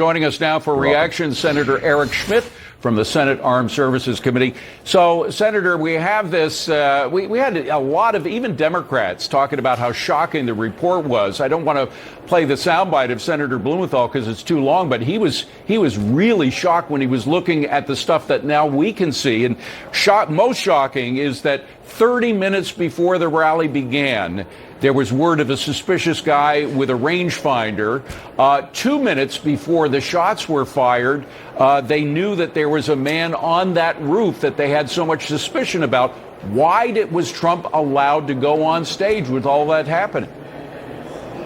Joining us now for reaction, Senator Eric Schmitt from the Senate Armed Services Committee. So, Senator, we have this, we had a lot of even Democrats talking about how shocking the report was. I don't want to play the soundbite of Senator Blumenthal because it's too long, but he was really shocked when he was looking at the stuff that now we can see. And most shocking is that 30 minutes before the rally began, there was word of a suspicious guy with a rangefinder. 2 minutes before the shots were fired, they knew that there was a man on that roof that they had so much suspicion about. Why was Trump allowed to go on stage with all that happening?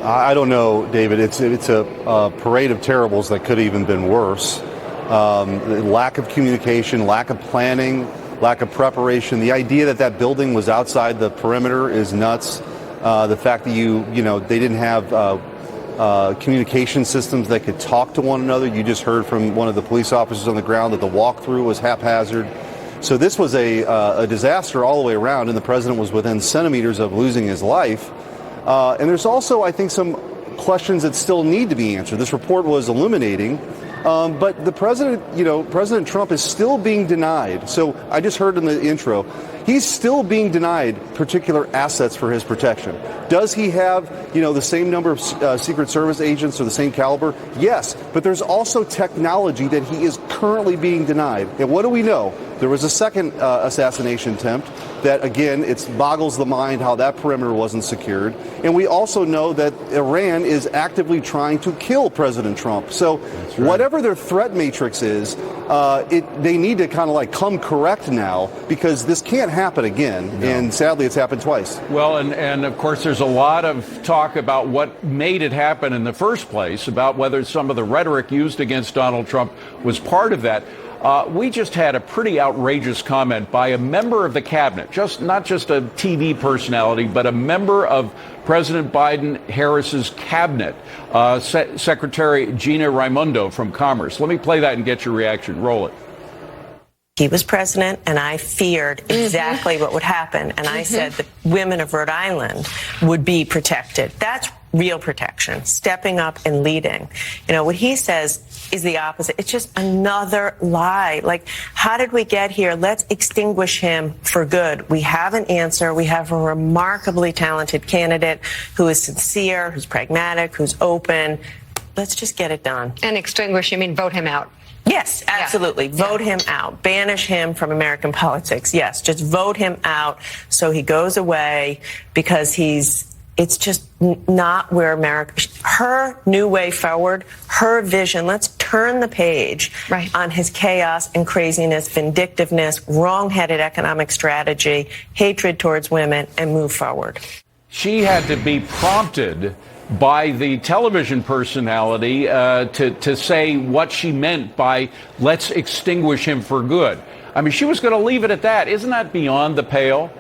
I don't know, David. It's a parade of terribles that could have even been worse. Lack of communication, lack of planning, lack of preparation. The idea that that building was outside the perimeter is nuts. The fact that they didn't have communication systems that could talk to one another. You just heard from one of the police officers on the ground that the walkthrough was haphazard. So this was a disaster all the way around, and the president was within centimeters of losing his life. And there's also, I think, some questions that still need to be answered. This report was illuminating, but the president, President Trump is still being denied. So I just heard in the intro, he's still being denied particular assets for his protection. Does he have, the same number of Secret Service agents or the same caliber? Yes, but there's also technology that he is currently being denied. And what do we know? There was a second assassination attempt that, again, it boggles the mind how that perimeter wasn't secured. And we also know that Iran is actively trying to kill President Trump. So whatever their threat matrix is, they need to kind of come correct now, because this can't happen again. No. And sadly, it's happened twice. Well, and of course, there's a lot of talk about what made it happen in the first place, about whether some of the rhetoric used against Donald Trump was part of that. We just had a pretty outrageous comment by a member of the cabinet, not just a TV personality, but a member of President Biden-Harris's cabinet, Secretary Gina Raimondo from Commerce. Let me play that and get your reaction. Roll it. He was president, and I feared exactly what would happen. And I said the women of Rhode Island would be protected. That's real protection, stepping up and leading. What he says is the opposite. It's just another lie. How did we get here? Let's extinguish him for good. We have an answer. We have a remarkably talented candidate who is sincere, who's pragmatic, who's open. Let's just get it done. And extinguish, you mean vote him out? Yes, absolutely. Yeah. Vote him out. Banish him from American politics. Yes, just vote him out so he goes away, because it's just not where America, her new way forward, her vision. Let's turn the page on his chaos and craziness, vindictiveness, wrong-headed economic strategy, hatred towards women, and move forward. She had to be prompted by the television personality to say what she meant by let's extinguish him for good. I mean, she was going to leave it at that. Isn't that beyond the pale?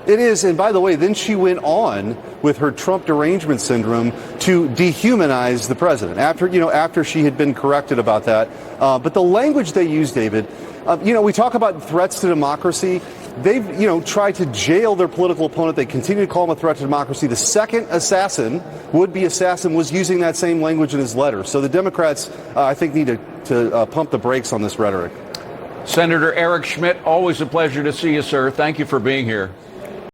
It is. And by the way, then she went on with her Trump derangement syndrome to dehumanize the president after she had been corrected about that. But the language they use, David, we talk about threats to democracy. They've, tried to jail their political opponent. They continue to call him a threat to democracy. The second would-be assassin, was using that same language in his letter. So the Democrats, I think, need to pump the brakes on this rhetoric. Senator Eric Schmitt, always a pleasure to see you, sir. Thank you for being here.